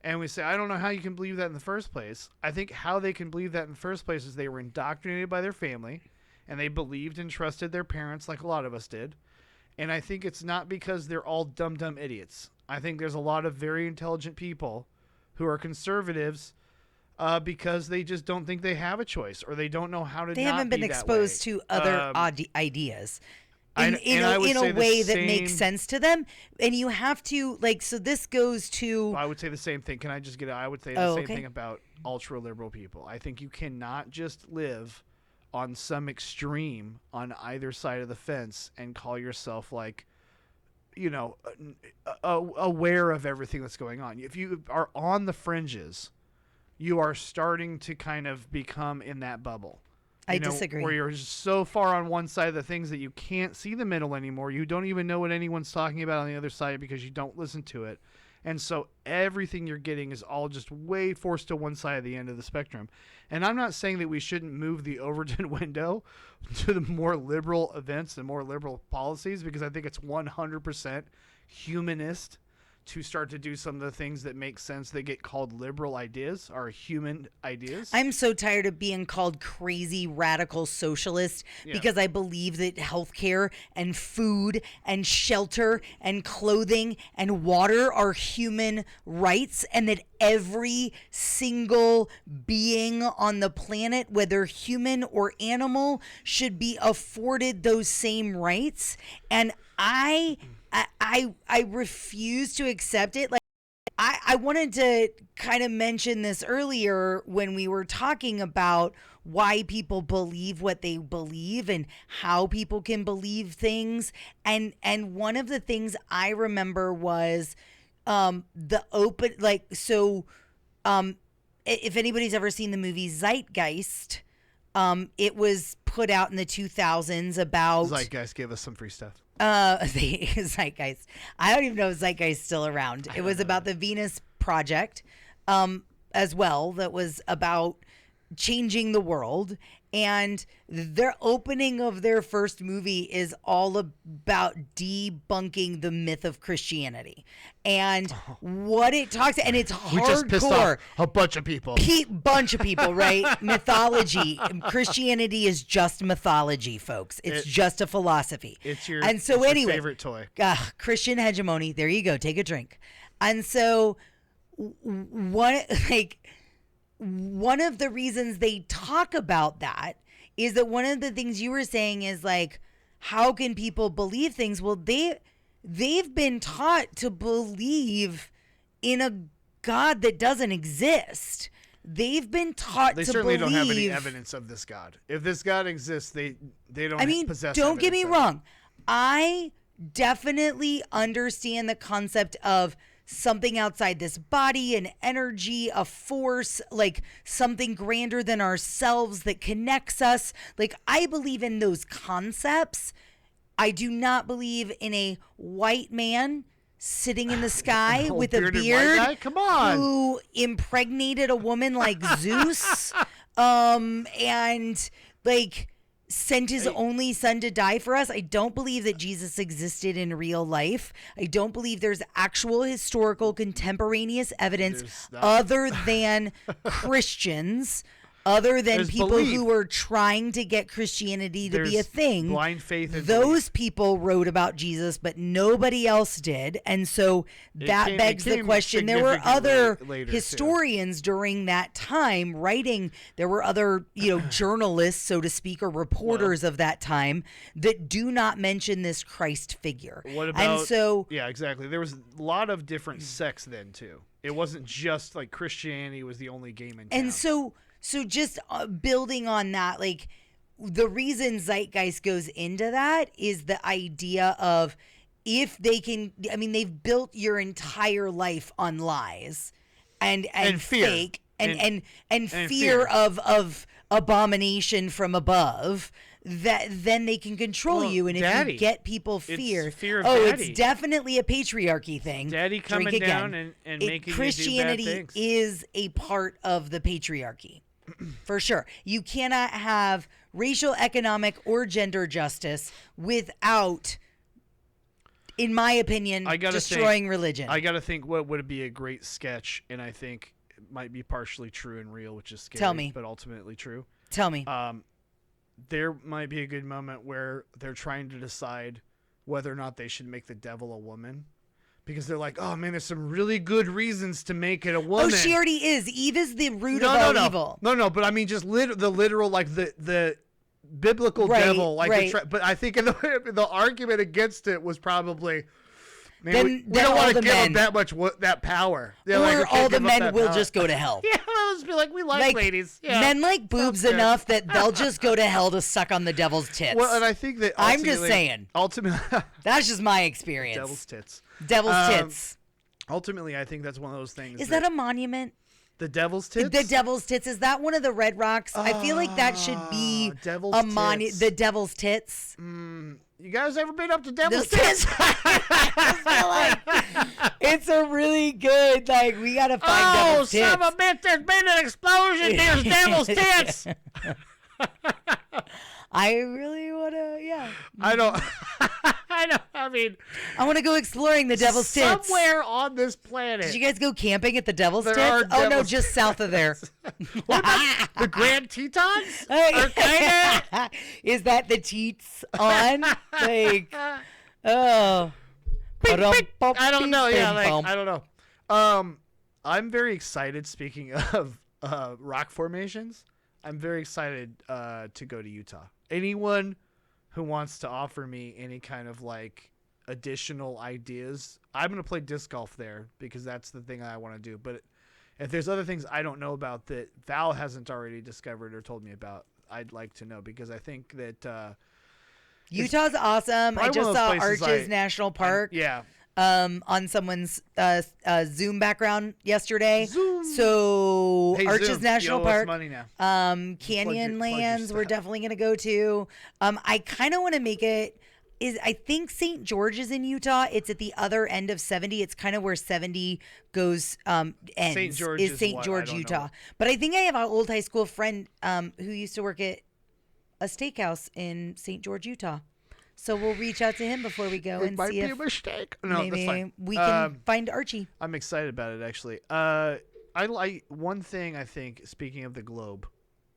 [SPEAKER 1] and we say, I don't know how you can believe that in the first place. I think how they can believe that in the first place is they were indoctrinated by their family, and they believed and trusted their parents like a lot of us did. And I think it's not because they're all dumb idiots. I think there's a lot of very intelligent people who are conservatives because they just don't think they have a choice, or they don't know how to.
[SPEAKER 2] They
[SPEAKER 1] not
[SPEAKER 2] haven't been
[SPEAKER 1] be that
[SPEAKER 2] exposed
[SPEAKER 1] way.
[SPEAKER 2] to other ideas in
[SPEAKER 1] I would
[SPEAKER 2] a
[SPEAKER 1] say
[SPEAKER 2] way
[SPEAKER 1] the
[SPEAKER 2] that makes
[SPEAKER 1] same-
[SPEAKER 2] sense to them. And you have to, like, so this goes to.
[SPEAKER 1] I would say the same thing. Can I just get it? I would say the same thing about ultra liberal people. I think you cannot just live on some extreme on either side of the fence and call yourself, like, you know, aware of everything that's going on. If you are on the fringes, you are starting to kind of become in that bubble.
[SPEAKER 2] I disagree.
[SPEAKER 1] Where you're just so far on one side of the things that you can't see the middle anymore. You don't even know what anyone's talking about on the other side because you don't listen to it. And so everything you're getting is all just way forced to one side of the end of the spectrum. And I'm not saying that we shouldn't move the Overton window to the more liberal events and more liberal policies, because I think it's 100% humanist to start to do some of the things that make sense that get called liberal ideas or human ideas.
[SPEAKER 2] I'm so tired of being called crazy radical socialist because I believe that healthcare and food and shelter and clothing and water are human rights, and that every single being on the planet, whether human or animal, should be afforded those same rights. And I refuse to accept it. Like, I wanted to kind of mention this earlier when we were talking about why people believe what they believe and how people can believe things. And one of the things I remember was the open, like, so if anybody's ever seen the movie Zeitgeist, it was put out in the 2000s about
[SPEAKER 1] Zeitgeist gave us some free stuff.
[SPEAKER 2] the Zeitgeist. I don't even know if Zeitgeist's still around. It was about the Venus Project, as well, that was about changing the world. And their opening of their first movie is all about debunking the myth of Christianity and what it talks. And it's hardcore.
[SPEAKER 1] We just pissed off a bunch of people.
[SPEAKER 2] Bunch of people, right? Mythology. Christianity is just mythology, folks. It's just a philosophy.
[SPEAKER 1] It's your,
[SPEAKER 2] and so
[SPEAKER 1] it's
[SPEAKER 2] anyway,
[SPEAKER 1] your favorite toy.
[SPEAKER 2] Christian hegemony. There you go. Take a drink. And so one of the reasons they talk about that is that one of the things you were saying is like, how can people believe things? Well, they've been taught to believe in a God that doesn't exist. They've been taught
[SPEAKER 1] they
[SPEAKER 2] to
[SPEAKER 1] certainly
[SPEAKER 2] believe.
[SPEAKER 1] don't have any evidence of this God. If this God exists, they don't.
[SPEAKER 2] I mean,
[SPEAKER 1] possess
[SPEAKER 2] don't get me
[SPEAKER 1] evidence of it.
[SPEAKER 2] wrong. I definitely understand the concept of something outside this body, an energy, a force, like something grander than ourselves that connects us. Like, I believe in those concepts. I do not believe in a white man sitting in the sky with a
[SPEAKER 1] bearded white
[SPEAKER 2] beard
[SPEAKER 1] guy? Come on.
[SPEAKER 2] who impregnated a woman like Zeus, and like sent his only son to die for us. I don't believe that Jesus existed in real life. I don't believe there's actual historical contemporaneous evidence other than Christians, other than
[SPEAKER 1] There's
[SPEAKER 2] people
[SPEAKER 1] belief.
[SPEAKER 2] who were trying to get Christianity to be a
[SPEAKER 1] There's
[SPEAKER 2] thing.
[SPEAKER 1] blind faith and
[SPEAKER 2] Those people wrote about Jesus, but nobody else did. And so that begs the question. There were other historians during that time writing. There were other, journalists, so to speak, or reporters of that time that do not mention this Christ figure.
[SPEAKER 1] What about?
[SPEAKER 2] And so,
[SPEAKER 1] yeah, exactly. There was a lot of different sects then too. It wasn't just like Christianity was the only game in town.
[SPEAKER 2] and so just building on that, like, the reason Zeitgeist goes into that is the idea of, if they can, I mean, they've built your entire life on lies and
[SPEAKER 1] fear.
[SPEAKER 2] fake and
[SPEAKER 1] fear.
[SPEAKER 2] fear of abomination from above, that then they can control you. And if you get people fear,
[SPEAKER 1] it's fear of
[SPEAKER 2] it's
[SPEAKER 1] daddy.
[SPEAKER 2] definitely a patriarchy thing.
[SPEAKER 1] Daddy coming
[SPEAKER 2] Drink
[SPEAKER 1] down
[SPEAKER 2] again.
[SPEAKER 1] and making
[SPEAKER 2] Christianity
[SPEAKER 1] you do bad things.
[SPEAKER 2] is a part of the patriarchy. For sure. You cannot have racial, economic, or gender justice without, in my opinion, destroying religion.
[SPEAKER 1] I got to think, what would be a great sketch, and I think it might be partially true and real, which is scary,
[SPEAKER 2] Tell me.
[SPEAKER 1] but ultimately true.
[SPEAKER 2] Tell me.
[SPEAKER 1] There might be a good moment where they're trying to decide whether or not they should make the devil a woman. Because they're like, oh man, there's some really good reasons to make it a woman.
[SPEAKER 2] Oh, she already is. Eve is the root of all evil.
[SPEAKER 1] No, but I mean just the literal, like the biblical devil. Like but I think the argument against it was probably, man, we don't want to give them that much that power.
[SPEAKER 2] Or all the men will just go to hell.
[SPEAKER 1] Yeah, I'll just be like, we like ladies. Yeah.
[SPEAKER 2] Men like boobs enough that they'll just go to hell to suck on the devil's tits.
[SPEAKER 1] Well, and I think that
[SPEAKER 2] I'm just saying.
[SPEAKER 1] Ultimately,
[SPEAKER 2] that's just my experience.
[SPEAKER 1] Devil's tits.
[SPEAKER 2] Devil's tits.
[SPEAKER 1] Ultimately, I think that's one of those things.
[SPEAKER 2] Is that a monument?
[SPEAKER 1] The Devil's Tits?
[SPEAKER 2] The Devil's Tits. Is that one of the Red Rocks? I feel like that should be a monument. The Devil's Tits.
[SPEAKER 1] You guys ever been up to Devil's Tits?
[SPEAKER 2] It's a really good, like, we got to find Devil's Tits.
[SPEAKER 1] Oh, son of a bitch, there's been an explosion. There's Devil's Tits.
[SPEAKER 2] I really want to, yeah.
[SPEAKER 1] I know. I mean,
[SPEAKER 2] I want to go exploring the Devil's Tits.
[SPEAKER 1] Somewhere on this planet.
[SPEAKER 2] Did you guys go camping at the Devil's
[SPEAKER 1] There
[SPEAKER 2] Tits?
[SPEAKER 1] are
[SPEAKER 2] No,
[SPEAKER 1] Devil's
[SPEAKER 2] just south of there.
[SPEAKER 1] What about the Grand Tetons?
[SPEAKER 2] Is that the teats on? Like, oh.
[SPEAKER 1] I don't know. Yeah, like, I don't know. I'm very excited, speaking of rock formations, I'm very excited to go to Utah. Anyone who wants to offer me any kind of like additional ideas, I'm going to play disc golf there because that's the thing I want to do. But If there's other things I don't know about that Val hasn't already discovered or told me about, I'd like to know, because I think that
[SPEAKER 2] Utah's awesome. I
[SPEAKER 1] probably one
[SPEAKER 2] just
[SPEAKER 1] of those
[SPEAKER 2] saw
[SPEAKER 1] places
[SPEAKER 2] Arches National Park.
[SPEAKER 1] yeah.
[SPEAKER 2] On someone's Zoom background yesterday.
[SPEAKER 1] Zoom.
[SPEAKER 2] So
[SPEAKER 1] Hey,
[SPEAKER 2] Arches
[SPEAKER 1] Zoom,
[SPEAKER 2] National
[SPEAKER 1] you owe us
[SPEAKER 2] Park,
[SPEAKER 1] money now.
[SPEAKER 2] Canyon
[SPEAKER 1] plug your
[SPEAKER 2] Lands, we're
[SPEAKER 1] stuff.
[SPEAKER 2] definitely gonna go to. I kind of want to make it. I think St. George is in Utah. It's at the other end of 70. It's kind of where 70 goes ends.
[SPEAKER 1] St. George is
[SPEAKER 2] St.
[SPEAKER 1] what? I
[SPEAKER 2] George,
[SPEAKER 1] don't
[SPEAKER 2] Utah.
[SPEAKER 1] know.
[SPEAKER 2] But I think I have an old high school friend who used to work at a steakhouse in St. George, Utah. So we'll reach out to him before we go
[SPEAKER 1] It
[SPEAKER 2] and
[SPEAKER 1] might
[SPEAKER 2] see
[SPEAKER 1] be
[SPEAKER 2] if
[SPEAKER 1] a mistake. No, that's
[SPEAKER 2] maybe
[SPEAKER 1] fine.
[SPEAKER 2] we can find Archie.
[SPEAKER 1] I'm excited about it, actually. I like one thing. I think, speaking of the globe,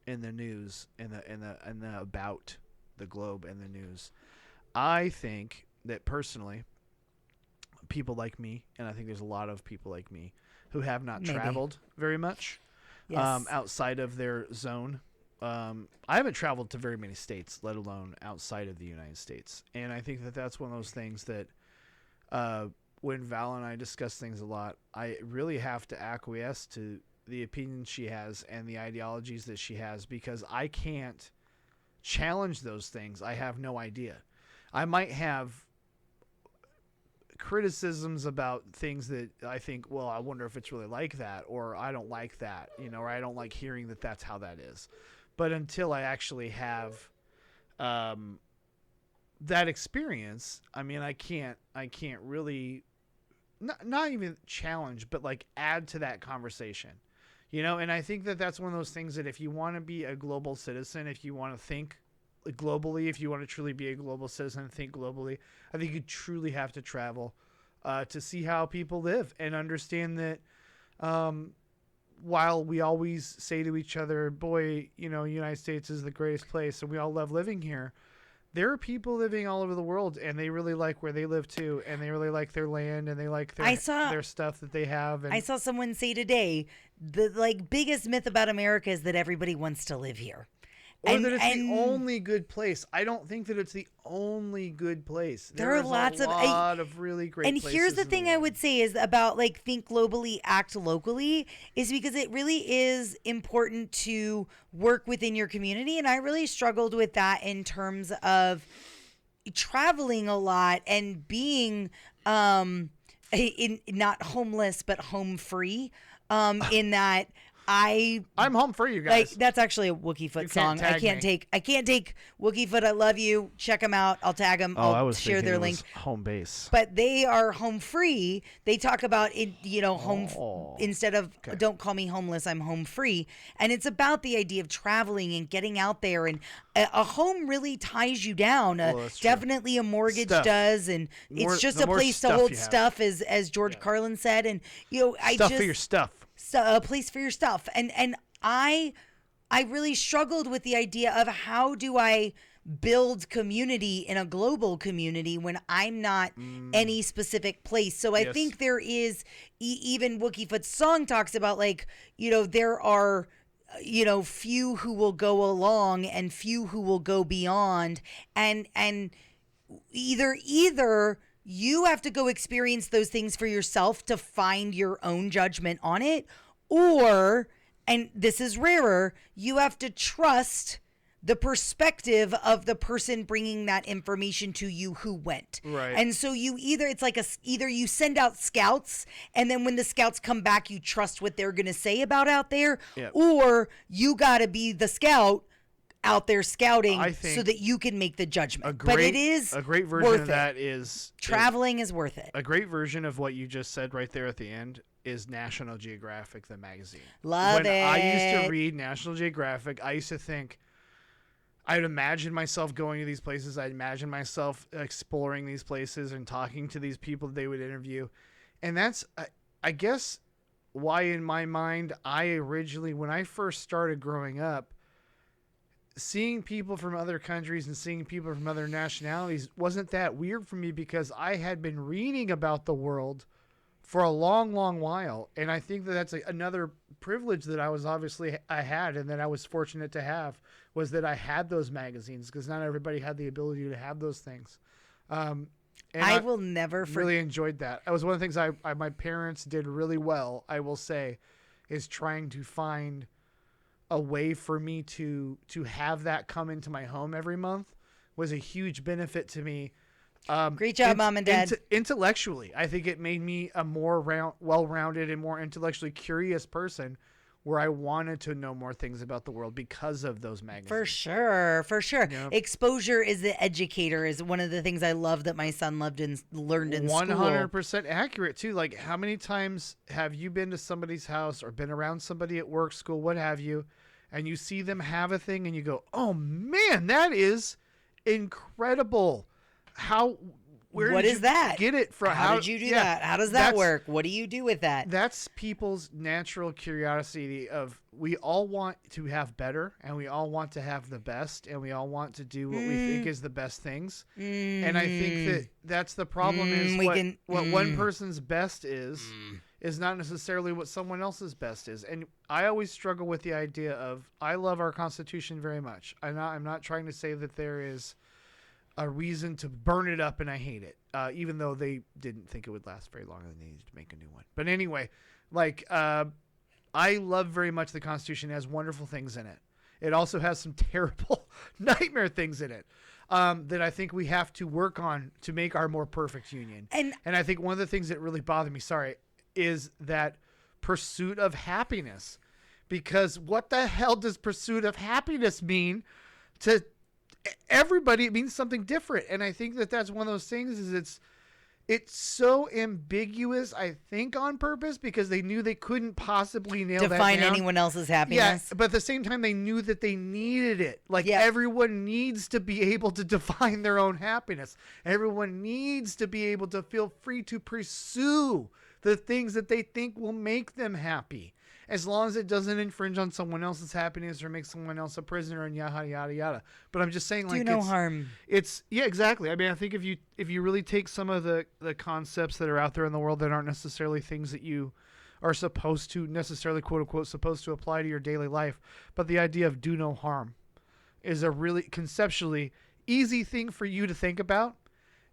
[SPEAKER 1] in the news, in the about the globe and the news, I think that personally, people like me, and I think there's a lot of people like me who have not
[SPEAKER 2] Maybe.
[SPEAKER 1] traveled very much,
[SPEAKER 2] Yes.
[SPEAKER 1] outside of their zone. I haven't traveled to very many states, let alone outside of the United States. And I think that that's one of those things that when Val and I discuss things a lot, I really have to acquiesce to the opinions she has and the ideologies that she has, because I can't challenge those things. I have no idea. I might have criticisms about things that I think, well, I wonder if it's really like that, or I don't like that, or I don't like hearing that that's how that is. But until I actually have that experience, I mean, I can't really not even challenge, but like add to that conversation, And I think that that's one of those things that if you want to be a global citizen, if you want to think globally, if you want to truly be a global citizen and think globally, I think you truly have to travel to see how people live and understand that. While we always say to each other, boy, United States is the greatest place and we all love living here, there are people living all over the world and they really like where they live too, and they really like their land and they like their stuff that they have. And
[SPEAKER 2] I saw someone say today, the biggest myth about America is that everybody wants to live here.
[SPEAKER 1] Or that it's the only good place. I don't think that it's the only good place.
[SPEAKER 2] There are lots
[SPEAKER 1] a lot of really great places.
[SPEAKER 2] And here's the thing I would say is about think globally, act locally, is because it really is important to work within your community. And I really struggled with that in terms of traveling a lot and being not homeless, but home free, in that I'm
[SPEAKER 1] home free, you guys.
[SPEAKER 2] That's actually a Wookie Foot song. I can't take Wookie Foot. I love you. Check them out. I'll tag them. I'll share their link.
[SPEAKER 1] Home base.
[SPEAKER 2] But they are home free. They talk about it, home instead of don't call me homeless, I'm home free. And it's about the idea of traveling and getting out there, and a home really ties you down. Definitely a mortgage does, and it's just a place to hold stuff, as George Carlin said. And
[SPEAKER 1] for your stuff.
[SPEAKER 2] A place for your stuff. And I really struggled with the idea of how do I build community in a global community when I'm not any specific place. So I think there is, even Wookiefoot's song talks about there are few who will go along and few who will go beyond, and either you have to go experience those things for yourself to find your own judgment on it, or, and this is rarer, you have to trust the perspective of the person bringing that information to you who went.
[SPEAKER 1] Right.
[SPEAKER 2] And so either you send out scouts, and then when the scouts come back, you trust what they're going to say about out there, or you got to be the scout out there scouting so that you can make the judgment. But it is
[SPEAKER 1] a great version of that is
[SPEAKER 2] traveling is worth it.
[SPEAKER 1] A great version of what you just said right there at the end is National Geographic, the magazine.
[SPEAKER 2] Love it.
[SPEAKER 1] When I used to read National Geographic, I used to think, I'd imagine myself going to these places. I'd imagine myself exploring these places and talking to these people that they would interview. And that's, I guess, why in my mind, when I first started growing up, seeing people from other countries and seeing people from other nationalities wasn't that weird for me, because I had been reading about the world for a long, long while. And I think that that's another privilege that I had, and that I was fortunate to have, was that I had those magazines, because not everybody had the ability to have those things. And
[SPEAKER 2] I will never forget.
[SPEAKER 1] Really enjoyed that. It was one of the things my parents did really well, I will say, is trying to find a way for me to have that come into my home every month was a huge benefit to me.
[SPEAKER 2] Great job, Mom and Dad.
[SPEAKER 1] Intellectually, I think it made me a more well-rounded and more intellectually curious person, where I wanted to know more things about the world because of those magazines.
[SPEAKER 2] For sure, for sure.
[SPEAKER 1] Yep.
[SPEAKER 2] Exposure is the educator is one of the things I love that my son loved and learned in
[SPEAKER 1] 100%
[SPEAKER 2] school.
[SPEAKER 1] 100% accurate too. Like, how many times have you been to somebody's house or been around somebody at work, school, what have you, and you see them have a thing and you go, "Oh man, that is incredible." What
[SPEAKER 2] is that?
[SPEAKER 1] Get it from?
[SPEAKER 2] How did you do that? How does that work? What do you do with that?
[SPEAKER 1] That's people's natural curiosity of, we all want to have better, and we all want to have the best, and we all want to do what we think is the best things. And I think that's the problem is what one person's best is not necessarily what someone else's best is. And I always struggle with the idea of, I love our Constitution very much. I'm not trying to say that there is a reason to burn it up and I hate it, even though they didn't think it would last very long and they needed to make a new one. But anyway, like, I love very much the Constitution. It has wonderful things in it. It also has some terrible nightmare things in it that I think we have to work on to make our more perfect union. And I think one of the things that really bothered me, is that pursuit of happiness. Because what the hell does pursuit of happiness mean to everybody? It means something different. And I think that that's one of those things is it's so ambiguous, I think, on purpose, because they knew they couldn't possibly nail that down.
[SPEAKER 2] Define anyone else's happiness.
[SPEAKER 1] Yeah, but at the same time, they knew that they needed it. Like, everyone needs to be able to define their own happiness. Everyone needs to be able to feel free to pursue the things that they think will make them happy, as long as it doesn't infringe on someone else's happiness or make someone else a prisoner and yada yada yada. But I'm just saying, like,
[SPEAKER 2] do no harm.
[SPEAKER 1] Yeah, exactly. I mean, I think if you really take some of the concepts that are out there in the world that aren't necessarily things that you are supposed to necessarily, quote unquote, supposed to apply to your daily life, but the idea of do no harm is a really conceptually easy thing for you to think about,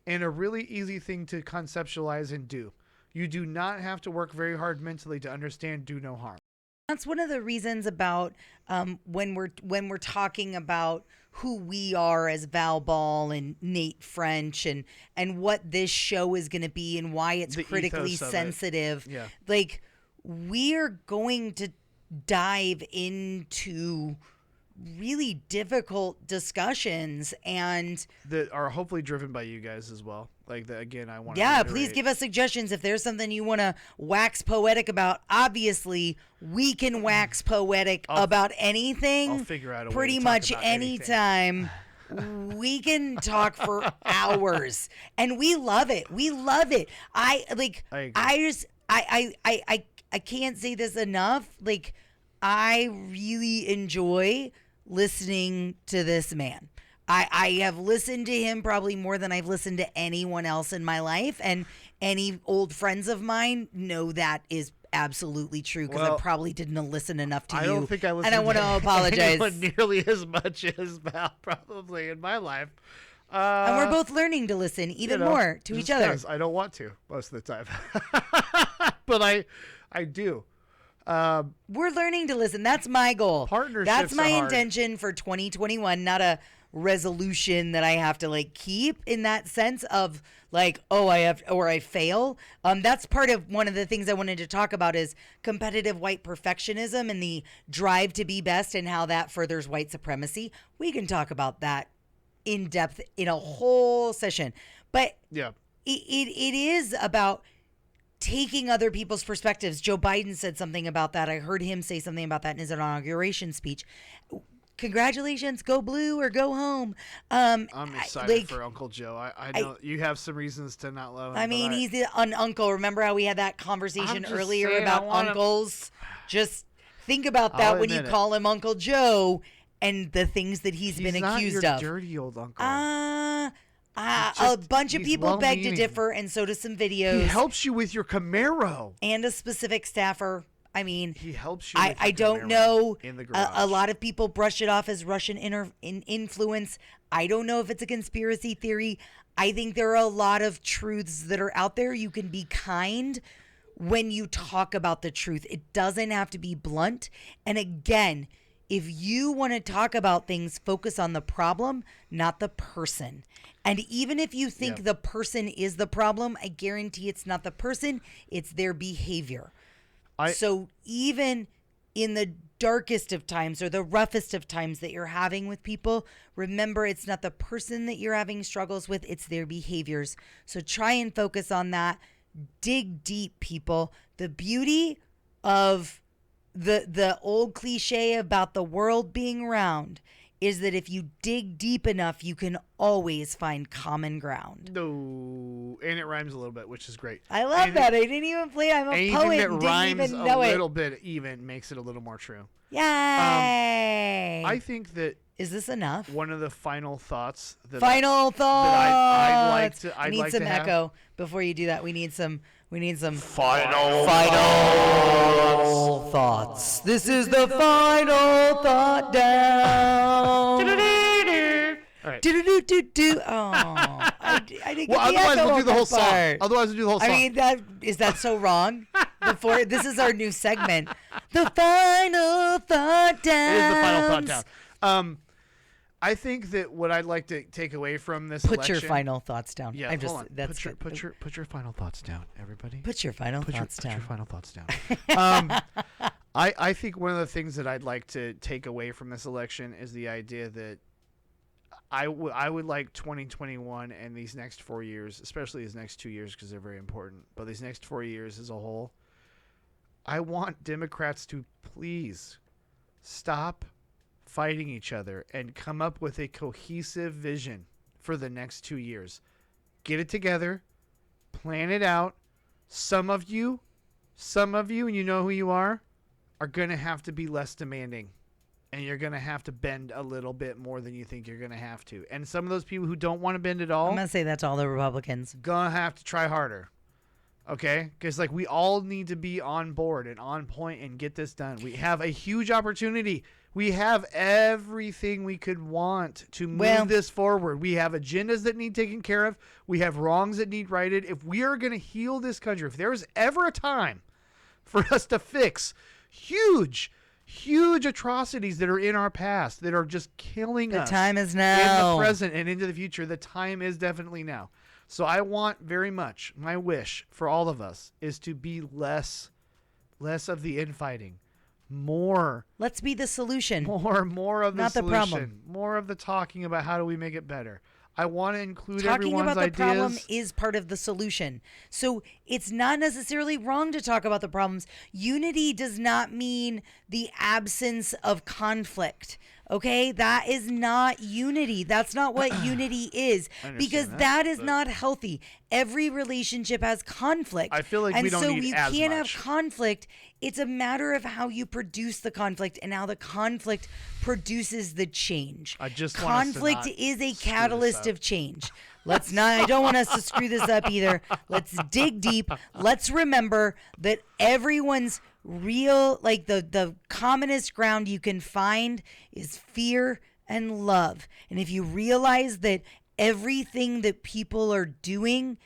[SPEAKER 1] and a really easy thing to conceptualize and do. You do not have to work very hard mentally to understand do no harm.
[SPEAKER 2] That's one of the reasons about when we're talking about who we are as Val Ball and Nate French and what this show is going to be and why it's critically sensitive.
[SPEAKER 1] Yeah.
[SPEAKER 2] Like, we're going to dive into really difficult discussions and
[SPEAKER 1] that are hopefully driven by you guys as well. Like, again, I want to
[SPEAKER 2] reiterate. Please give us suggestions if there's something you want to wax poetic about. Obviously, we can wax poetic about anything.
[SPEAKER 1] I'll figure out a way
[SPEAKER 2] pretty
[SPEAKER 1] to
[SPEAKER 2] much
[SPEAKER 1] talk about
[SPEAKER 2] anytime. We can talk for hours, and we love it. We love it. I can't say this enough. Like, I really enjoy listening to this man. I have listened to him probably more than I've listened to anyone else in my life, and any old friends of mine know that is absolutely true, because I probably didn't listen enough to you.
[SPEAKER 1] I don't think I listened
[SPEAKER 2] and I want to apologize.
[SPEAKER 1] Nearly as much as Val probably in my life.
[SPEAKER 2] And we're both learning to listen even more to each other.
[SPEAKER 1] I don't want to most of the time, but I do.
[SPEAKER 2] We're learning to listen. That's my goal.
[SPEAKER 1] Partnerships
[SPEAKER 2] That's my
[SPEAKER 1] are hard.
[SPEAKER 2] intention for 2021, not a resolution that I have to like keep in that sense of like, oh, I have, or I fail. That's part of one of the things I wanted to talk about is competitive white perfectionism and the drive to be best and how that furthers white supremacy. We can talk about that in depth in a whole session, but
[SPEAKER 1] yeah,
[SPEAKER 2] it is about taking other people's perspectives. Joe Biden said something about that. I heard him say something about that in his inauguration speech. Congratulations, go blue or go home.
[SPEAKER 1] I'm excited for Uncle Joe. I know you have some reasons to not love him.
[SPEAKER 2] I mean, he's an uncle. Remember how we had that conversation earlier about uncles? Just think about that when you call him Uncle Joe and the things that he's been accused of.
[SPEAKER 1] He's not your dirty old uncle.
[SPEAKER 2] A bunch of people beg to differ, and so do some videos.
[SPEAKER 1] He helps you with your Camaro.
[SPEAKER 2] And a specific staffer. I mean,
[SPEAKER 1] he helps you.
[SPEAKER 2] I don't know.
[SPEAKER 1] In the garage.
[SPEAKER 2] A lot of people brush it off as Russian influence. I don't know if it's a conspiracy theory. I think there are a lot of truths that are out there. You can be kind when you talk about the truth. It doesn't have to be blunt. And again, if you want to talk about things, focus on the problem, not the person. And even if you think the person is the problem, I guarantee it's not the person, it's their behavior. So even in the darkest of times or the roughest of times that you're having with people, remember it's not the person that you're having struggles with, it's their behaviors. So try and focus on that. Dig deep, people. The beauty of the old cliche about the world being round is that if you dig deep enough, you can always find common ground.
[SPEAKER 1] No, and it rhymes a little bit, which is great.
[SPEAKER 2] I love that. I didn't even play. I'm a poet
[SPEAKER 1] that
[SPEAKER 2] and
[SPEAKER 1] rhymes
[SPEAKER 2] didn't even know
[SPEAKER 1] a
[SPEAKER 2] it.
[SPEAKER 1] little bit even makes it a little more true.
[SPEAKER 2] Yay!
[SPEAKER 1] I think that
[SPEAKER 2] Is this enough?
[SPEAKER 1] one of the final thoughts that
[SPEAKER 2] Final thoughts.
[SPEAKER 1] I'd like to.
[SPEAKER 2] We need some
[SPEAKER 1] have.
[SPEAKER 2] echo before you do that. We need some.
[SPEAKER 1] Final
[SPEAKER 2] thoughts. This is the final thought down.
[SPEAKER 1] All right.
[SPEAKER 2] Do. Oh, I didn't get the
[SPEAKER 1] Otherwise
[SPEAKER 2] echo
[SPEAKER 1] we'll do
[SPEAKER 2] on
[SPEAKER 1] the whole
[SPEAKER 2] that
[SPEAKER 1] song.
[SPEAKER 2] part.
[SPEAKER 1] Otherwise we'll do the whole song.
[SPEAKER 2] I mean, is that so wrong? Before this is our new segment, the final thought down.
[SPEAKER 1] It is the final thought down. I think that what I'd like to take away from this
[SPEAKER 2] Put
[SPEAKER 1] election.
[SPEAKER 2] your final thoughts down.
[SPEAKER 1] Yeah,
[SPEAKER 2] I'm
[SPEAKER 1] hold
[SPEAKER 2] just
[SPEAKER 1] on.
[SPEAKER 2] that's
[SPEAKER 1] put your final thoughts down, everybody.
[SPEAKER 2] Put your final thoughts
[SPEAKER 1] Put
[SPEAKER 2] down.
[SPEAKER 1] your final thoughts down. I think one of the things that I'd like to take away from this election is the idea that I would like 2021 and these next 4 years, especially these next 2 years because they're very important, but these next 4 years as a whole, I want Democrats to please stop fighting each other and come up with a cohesive vision for the next 2 years. Get it together, plan it out. Some of you, and you know who you are going to have to be less demanding. And you're going to have to bend a little bit more than you think you're going to have to. And some of those people who don't want to bend at all,
[SPEAKER 2] I'm going to say that's all the Republicans.
[SPEAKER 1] going to have to try harder. Okay? Because like we all need to be on board and on point and get this done. We have a huge opportunity. We have everything we could want to move this forward. We have agendas that need taken care of. We have wrongs that need righted. If we are going to heal this country, if there is ever a time for us to fix huge atrocities that are in our past that are just killing us.
[SPEAKER 2] The time is
[SPEAKER 1] In
[SPEAKER 2] now.
[SPEAKER 1] the present and into the future. The time is definitely now. So I want very much, my wish for all of us is to be less of the infighting. More.
[SPEAKER 2] Let's be the solution.
[SPEAKER 1] More of the
[SPEAKER 2] Not the
[SPEAKER 1] solution.
[SPEAKER 2] problem.
[SPEAKER 1] More of the talking about how do we make it better. I want to include
[SPEAKER 2] Talking
[SPEAKER 1] everyone's
[SPEAKER 2] about the
[SPEAKER 1] ideas.
[SPEAKER 2] problem is part of the solution. So it's not necessarily wrong to talk about the problems. Unity does not mean the absence of conflict. Okay? That is not unity. That's not what unity is. Because that is not healthy. Every relationship has conflict.
[SPEAKER 1] I feel like we don't need
[SPEAKER 2] you
[SPEAKER 1] as
[SPEAKER 2] can't
[SPEAKER 1] much.
[SPEAKER 2] have conflict. It's a matter of how you produce the conflict and how the conflict produces the change.
[SPEAKER 1] I just want us to
[SPEAKER 2] conflict
[SPEAKER 1] not
[SPEAKER 2] is a
[SPEAKER 1] screw this
[SPEAKER 2] catalyst
[SPEAKER 1] up.
[SPEAKER 2] of change. Let's not, I don't want us to screw this up either. Let's dig deep. Let's remember that everyone's real, like the commonest ground you can find is fear and love. And if you realize that everything that people are doing,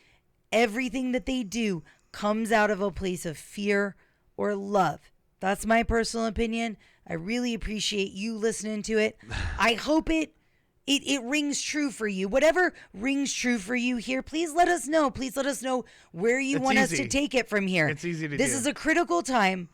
[SPEAKER 2] everything that they do comes out of a place of fear or love. That's my personal opinion. I really appreciate you listening to it. I hope it rings true for you. Whatever rings true for you here, please let us know. Please let us know where you want us to
[SPEAKER 1] easy.
[SPEAKER 2] take it from here.
[SPEAKER 1] It's easy to
[SPEAKER 2] This
[SPEAKER 1] do.
[SPEAKER 2] is a critical time.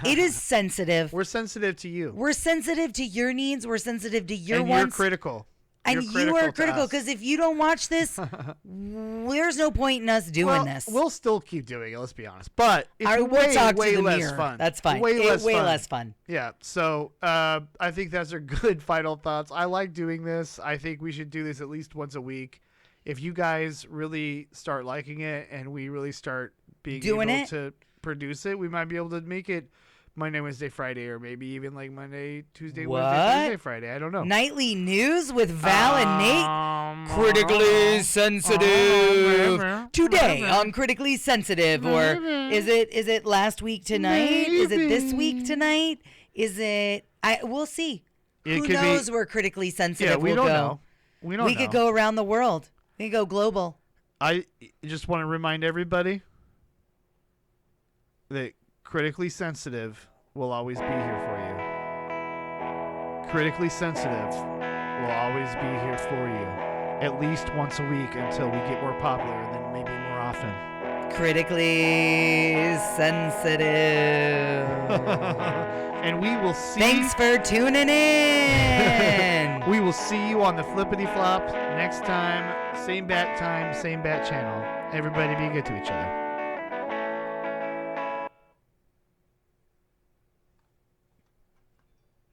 [SPEAKER 2] It is sensitive.
[SPEAKER 1] We're sensitive to you.
[SPEAKER 2] We're sensitive to your needs. We're sensitive to your
[SPEAKER 1] and
[SPEAKER 2] wants.
[SPEAKER 1] you're critical.
[SPEAKER 2] And
[SPEAKER 1] You're
[SPEAKER 2] you are
[SPEAKER 1] to
[SPEAKER 2] critical
[SPEAKER 1] us.
[SPEAKER 2] because if you don't watch this, there's no point in us doing this.
[SPEAKER 1] We'll still keep doing it, let's be honest. But it's
[SPEAKER 2] We'll
[SPEAKER 1] way,
[SPEAKER 2] talk
[SPEAKER 1] way
[SPEAKER 2] to the
[SPEAKER 1] less
[SPEAKER 2] mirror.
[SPEAKER 1] fun.
[SPEAKER 2] That's fine.
[SPEAKER 1] Way
[SPEAKER 2] less fun.
[SPEAKER 1] Yeah. So I think that's our good final thoughts. I like doing this. I think we should do this at least once a week. If you guys really start liking it and we really start being
[SPEAKER 2] Doing
[SPEAKER 1] able
[SPEAKER 2] it?
[SPEAKER 1] to produce it, we might be able to make it Monday, Wednesday, Friday, or maybe even like Monday, Tuesday,
[SPEAKER 2] What?
[SPEAKER 1] Wednesday, Thursday, Friday. I don't know.
[SPEAKER 2] Nightly news with Val and Nate. Critically sensitive. Today on Critically Sensitive, or is it last week tonight? Is it this week tonight? Is it? We'll see.
[SPEAKER 1] It
[SPEAKER 2] Who
[SPEAKER 1] could be-
[SPEAKER 2] knows where Critically Sensitive
[SPEAKER 1] Yeah, we
[SPEAKER 2] will
[SPEAKER 1] don't
[SPEAKER 2] go?
[SPEAKER 1] know. We don't know.
[SPEAKER 2] We could go around the world. We could go global.
[SPEAKER 1] I just want to remind everybody, that critically sensitive will always be here for you. Critically sensitive will always be here for you. At least once a week until we get more popular, and then maybe more often.
[SPEAKER 2] Critically sensitive.
[SPEAKER 1] And we will see.
[SPEAKER 2] Thanks for tuning in.
[SPEAKER 1] We will see you on the flippity flop next time. Same bat channel. Everybody be good to each other.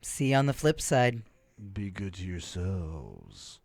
[SPEAKER 2] See you on the flip side.
[SPEAKER 1] Be good to yourselves.